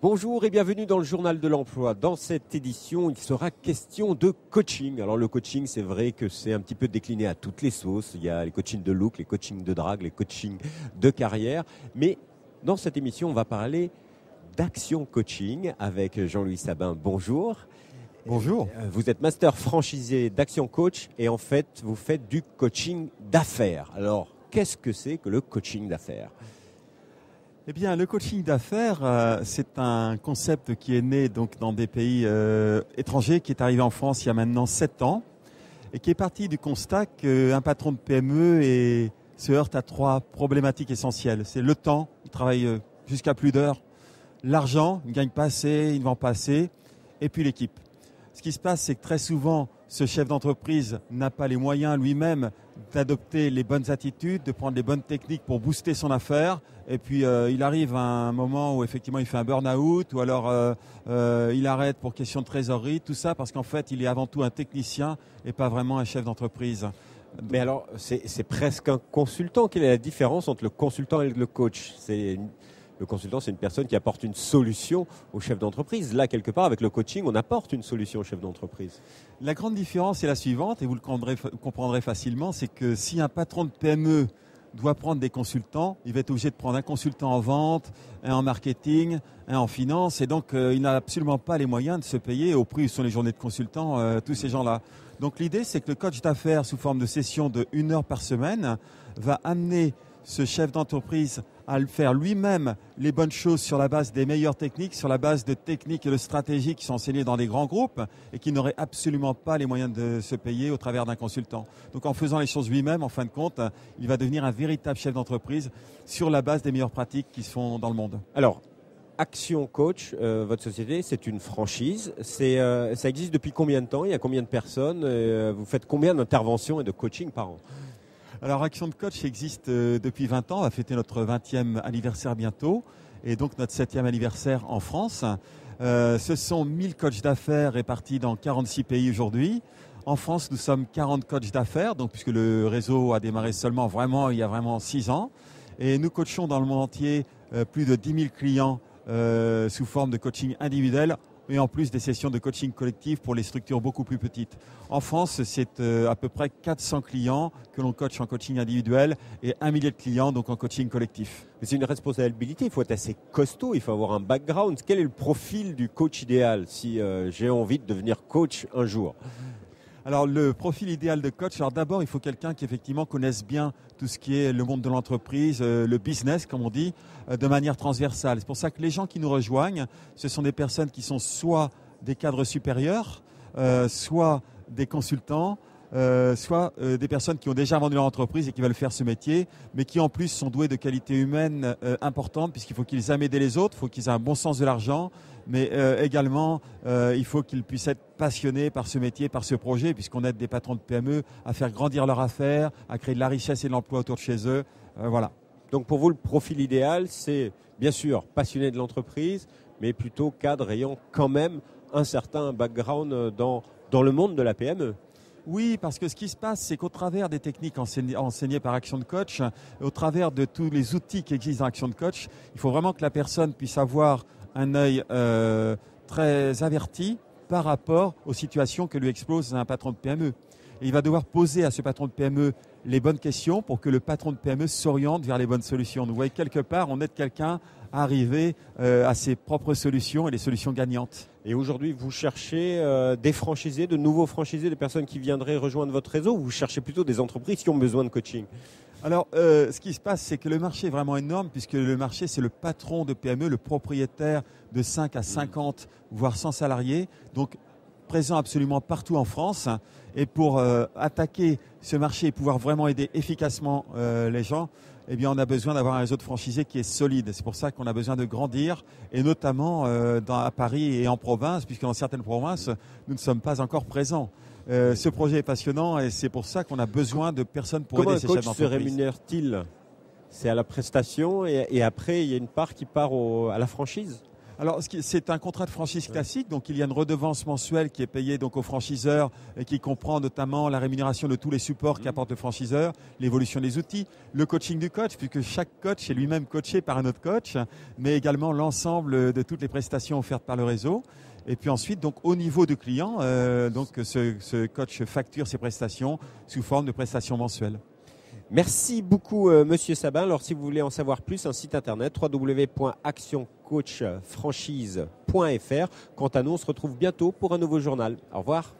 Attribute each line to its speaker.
Speaker 1: Bonjour et bienvenue dans le Journal de l'Emploi. Dans cette édition, il sera question de coaching. Alors le coaching, c'est vrai que c'est un petit peu décliné à toutes les sauces. Il y a les coachings de look, les coachings de drague, les coachings de carrière. Mais dans cette émission, on va parler d'Action Coaching avec Jean-Louis Sabin. Bonjour.
Speaker 2: Bonjour.
Speaker 1: Vous êtes master franchisé d'Action Coach et en fait, vous faites du coaching d'affaires. Alors, qu'est-ce que c'est que le coaching d'affaires ?
Speaker 2: Eh bien, le coaching d'affaires, c'est un concept qui est né donc dans des pays étrangers, qui est arrivé en France il y a maintenant 7 ans et qui est parti du constat qu'un patron de PME se heurte à 3 problématiques essentielles. C'est le temps, il travaille jusqu'à plus d'heures, l'argent, il ne gagne pas assez, il ne vend pas assez, et puis l'équipe. Ce qui se passe, c'est que très souvent, ce chef d'entreprise n'a pas les moyens lui-même d'adopter les bonnes attitudes, de prendre les bonnes techniques pour booster son affaire. Et puis, il arrive à un moment où effectivement, il fait un burn-out ou alors il arrête pour question de trésorerie. Tout ça parce qu'en fait, il est avant tout un technicien et pas vraiment un chef d'entreprise.
Speaker 1: Mais alors, c'est presque un consultant. Quelle est la différence entre le consultant et le coach ? Le consultant, c'est une personne qui apporte une solution au chef d'entreprise. Là, quelque part, avec le coaching, on apporte une solution au chef d'entreprise.
Speaker 2: La grande différence est la suivante, et vous le comprendrez facilement, c'est que si un patron de PME doit prendre des consultants, il va être obligé de prendre un consultant en vente, un en marketing, un en finance, et donc il n'a absolument pas les moyens de se payer au prix où sont les journées de consultants, tous ces gens-là. Donc l'idée, c'est que le coach d'affaires, sous forme de session de 1 heure par semaine, va amener ce chef d'entreprise à faire lui-même les bonnes choses sur la base des meilleures techniques, sur la base de techniques et de stratégies qui sont enseignées dans des grands groupes et qui n'auraient absolument pas les moyens de se payer au travers d'un consultant. Donc en faisant les choses lui-même, en fin de compte, il va devenir un véritable chef d'entreprise sur la base des meilleures pratiques qui se font dans le monde.
Speaker 1: Alors, Action Coach, votre société, c'est une franchise. Ça existe depuis combien de temps ? Il y a combien de personnes ? Vous faites combien d'interventions et de coaching par an ?
Speaker 2: Alors Action Coach existe depuis 20 ans, on va fêter notre 20e anniversaire bientôt et donc notre 7e anniversaire en France. Ce sont 1000 coachs d'affaires répartis dans 46 pays aujourd'hui. En France, nous sommes 40 coachs d'affaires, donc puisque le réseau a démarré seulement il y a 6 ans. Et nous coachons dans le monde entier plus de 10 000 clients sous forme de coaching individuel et en plus des sessions de coaching collectif pour les structures beaucoup plus petites. En France, c'est à peu près 400 clients que l'on coach en coaching individuel et 1 millier de clients donc en coaching collectif.
Speaker 1: Mais c'est une responsabilité, il faut être assez costaud, il faut avoir un background. Quel est le profil du coach idéal si j'ai envie de devenir coach un jour ?
Speaker 2: Alors le profil idéal de coach, alors d'abord il faut quelqu'un qui effectivement connaisse bien tout ce qui est le monde de l'entreprise, le business comme on dit, de manière transversale. C'est pour ça que les gens qui nous rejoignent, ce sont des personnes qui sont soit des cadres supérieurs, soit des consultants, soit des personnes qui ont déjà vendu leur entreprise et qui veulent faire ce métier, mais qui en plus sont doués de qualités humaines importantes puisqu'il faut qu'ils aiment aider les autres, il faut qu'ils aient un bon sens de l'argent, mais également il faut qu'ils puissent être passionnés par ce métier, par ce projet, puisqu'on aide des patrons de PME à faire grandir leur affaire, à créer de la richesse et de l'emploi autour de chez eux. Voilà.
Speaker 1: Donc pour vous, le profil idéal, c'est bien sûr passionné de l'entreprise, mais plutôt cadre ayant quand même un certain background dans le monde de la PME.
Speaker 2: Oui, parce que ce qui se passe, c'est qu'au travers des techniques enseignées par Action Coach, au travers de tous les outils qui existent dans Action Coach, il faut vraiment que la personne puisse avoir un œil très averti par rapport aux situations que lui expose un patron de PME. Et il va devoir poser à ce patron de PME les bonnes questions pour que le patron de PME s'oriente vers les bonnes solutions. Vous voyez, quelque part, on aide quelqu'un à arriver à ses propres solutions et les solutions gagnantes.
Speaker 1: Et aujourd'hui, vous cherchez des franchisés, de nouveaux franchisés, des personnes qui viendraient rejoindre votre réseau, ou vous cherchez plutôt des entreprises qui ont besoin de coaching ?
Speaker 2: Alors, ce qui se passe, c'est que le marché est vraiment énorme, puisque le marché, c'est le patron de PME, le propriétaire de 5 à 50, voire 100 salariés, donc présent absolument partout en France. Et pour attaquer ce marché et pouvoir vraiment aider efficacement les gens, eh bien, on a besoin d'avoir un réseau de franchisés qui est solide. C'est pour ça qu'on a besoin de grandir, et notamment à Paris et en province, puisque dans certaines provinces, nous ne sommes pas encore présents. Ce projet est passionnant et c'est pour ça qu'on a besoin de personnes pour aider ces chefs d'entreprise.
Speaker 1: Comment un coach se rémunère-t-il ? C'est à la prestation et après, il y a une part qui part à la franchise ?
Speaker 2: Alors, c'est un contrat de franchise classique, donc il y a une redevance mensuelle qui est payée donc aux franchiseurs et qui comprend notamment la rémunération de tous les supports qu'apporte le franchiseur, l'évolution des outils, le coaching du coach, puisque chaque coach est lui-même coaché par un autre coach, mais également l'ensemble de toutes les prestations offertes par le réseau. Et puis ensuite, donc au niveau du client, donc ce coach facture ses prestations sous forme de prestations mensuelles.
Speaker 1: Merci beaucoup, Monsieur Sabin. Alors, si vous voulez en savoir plus, un site internet www.actioncoachfranchise.fr. Quant à nous, on se retrouve bientôt pour un nouveau journal. Au revoir.